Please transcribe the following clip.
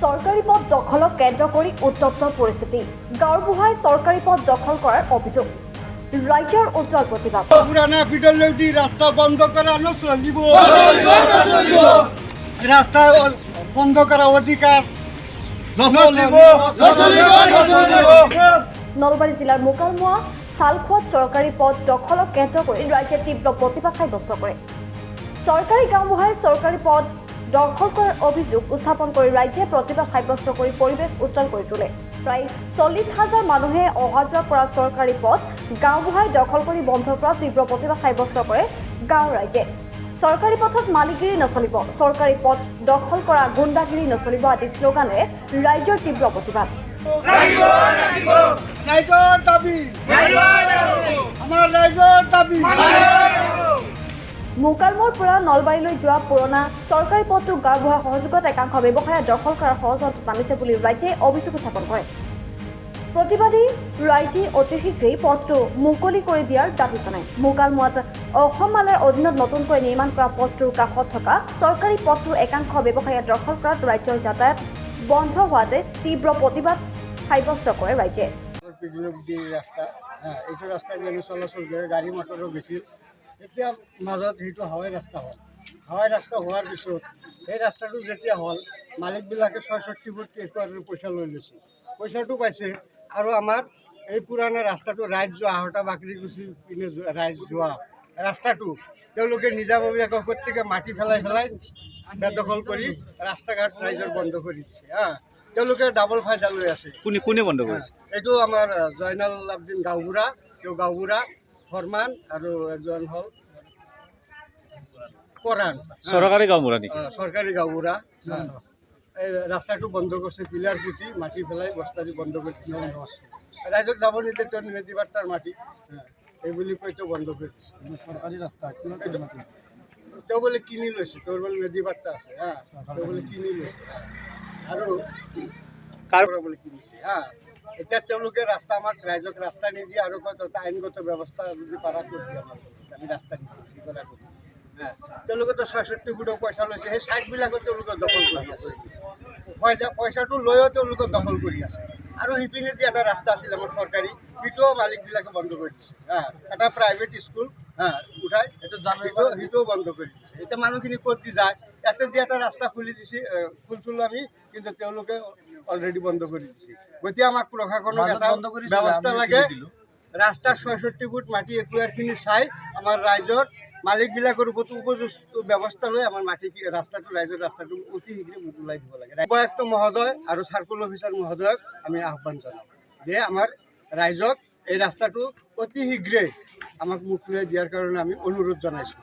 সৰকাৰি পদ দখলক কেন্দ্ৰ কৰে উত্তপ্ত পৰিস্থিতি। গাঁওবুঢ়াই সৰকাৰি পদ দখল কৰাৰ অভিযোগ, ৰাইজৰ উজ্জ্বল প্ৰতিবাদ। পুৰানা পিডব্লিউডি ৰাস্তা বন্ধ কৰা নচলিব, ৰাস্তা বন্ধ কৰা অধিকাৰ নলবাৰী জিলাৰ মোকালমোৱা শালখোৱাত চৰকাৰী পদ দখলক কেন্দ্ৰ কৰি ৰাইজে তীব্ৰ প্ৰতিবাদ সাব্যস্ত কৰে। চৰকাৰী গাঁওবুঢ়াই চৰকাৰী পদ দখল কৰাৰ অভিযোগ উত্থাপন কৰি ৰাইজে প্ৰতিবাদ সাব্যস্ত কৰি পৰিৱেশ উজ্জ্বল কৰি তোলে। প্ৰায় 40,000 মানুহে অহা যোৱা কৰা চৰকাৰী পদ গাঁওবুঢ়াই দখল কৰি বন্ধ কৰাত তীব্ৰ প্ৰতিবাদ সাব্যস্ত কৰে গাঁৱৰ ৰাইজে। চৰকাৰী পথত মালিকগিৰি নচলিব, চৰকাৰী পথ দখল কৰা গুণ্ডাগিৰি নচলিব আদি শ্লোগানেৰে ৰাইজৰ তীব্ৰ প্ৰতিবাদ। মোকালমোৰ পৰা নলবাৰীলৈ যোৱা পুৰণা চৰকাৰী পথটো গাঁওবুঢ়াৰ সহযোগত একাংশ ব্যৱসায়ীয়ে দখল কৰাৰ সহজত নামিছে বুলি ৰাইজে অভিযোগ উত্থাপন কৰে। প্ৰতিবাদী ৰাইজে অতি শীঘ্ৰেই পথটো মুকলি কৰি দিয়াৰ দাবী জনায়। মোকালমোৱাত অসম মালাৰ অধীনত নতুনকৈ নিৰ্মাণ কৰা পথটোৰ কাষত থকা চৰকাৰী পথটো একাংশ ব্যৱসায়ীয়ে দখল কৰাত ৰাজ্যৰ যাতায়াত বন্ধ হোৱাতে তীব্ৰ প্ৰতিবাদ সাব্যস্ত কৰে ৰাইজে। ৰাস্তা এইটো ৰাস্তা দিয়ে আমি চলাচল কৰে গাড়ী মটৰো গেছিল। এতিয়া মাজত সেইটো হাৱাই ৰাস্তা হ'ল। হাৱাই ৰাস্তা হোৱাৰ পিছত এই ৰাস্তাটো যেতিয়া হ'ল, মালিকবিলাকে 66 ফুট একোৱাৰৰ পইচা লৈ লৈছে, পইচাটো পাইছে। আৰু আমাৰ এই পুৰণা ৰাস্তাটো ৰাইজ যোৱা আহটা বাকৰিকুচি পিনে ৰাইজ যোৱা ৰাস্তাটো তেওঁলোকে নিজাববীয়াকৈ প্ৰত্যেকে মাটি পেলাই বেদখল কৰি ৰাস্তা ঘাট ৰাইজৰ বন্ধ কৰি দিছে। তেওঁলোকে ডাবল ফাইদা লৈ আছে। কোনে বন্ধ কৰিছে? এইটো আমাৰ জয়নাল আব্দিন গাঁওবুঢ়া, তেওঁ গাঁওবুঢ়া ফৰমান আৰু এজন হ'ল পৰাণ, চৰকাৰী গাঁওবুঢ়া নেকি? চৰকাৰী গাঁওবুঢ়া। এই ৰাস্তাটো বন্ধ কৰিছে, পিলাৰ পুতি মাটি পেলাই বস্তা দি বন্ধ কৰি দিছে। ৰাইজক যাব নিদিয়ে, তেওঁ মেদিবাৰ্তাৰ মাটি এই বুলি কৈ তেওঁ বন্ধ কৰি দিছে। চৰকাৰী ৰাস্তা তেওঁ বোলে কিনি লৈছে, তেওঁৰ বোলে মেদিবাৰ্তা আছে, তেওঁ বোলে কিনি লৈছে আৰু কাৰ পৰা বোলে কিনিছে। এতিয়া তেওঁলোকে ৰাস্তা আমাক ৰাইজক ৰাস্তা নিদিয়ে আৰু আইনগত ব্যৱস্থা যদি পাৰা কৰি দিয়ে, আমি ৰাস্তা নিদিওঁ। তেওঁলোকেতো 66 ফুটৰ পইচা লৈছে, সেই ছাইডবিলাকত তেওঁলোকে দখল কৰি আছে। পইচাটো লৈও তেওঁলোকে দখল কৰি আছে। আৰু সিপিনেদি এটা ৰাস্তা আছিল আমাৰ চৰকাৰী, সেইটোও মালিকবিলাকে বন্ধ কৰি দিছে। এটা প্ৰাইভেট স্কুল উঠাই সেইটোও বন্ধ কৰি দিছে। এতিয়া মানুহখিনি ক'ত দি যায়? ইয়াতে দি এটা ৰাস্তা খুলি দিছে, খুলিছিলোঁ আমি, কিন্তু তেওঁলোকে অলৰেডি বন্ধ কৰি দিছে। গতিকে আমাক প্ৰশাসনক এটা ব্যৱস্থা লাগে। ৰাস্তাৰ 66 ফুট মাটি একুৱাৰখিনি চাই আমাৰ ৰাইজৰ মালিকবিলাকৰ ওপৰত উপযুক্ত ব্যৱস্থা লৈ আমাৰ মাটি ৰাস্তাটো ৰাইজৰ ৰাস্তাটো অতি শীঘ্ৰে ওলাই দিব লাগে। উপায়ুক্ত মহোদয় আৰু চাৰ্কুল অফিচাৰ মহোদয়ক আমি আহ্বান জনাওঁ যে আমাৰ ৰাইজক এই ৰাস্তাটো অতি শীঘ্ৰে আমাক মুকলি দিয়াৰ কাৰণে আমি অনুৰোধ জনাইছোঁ।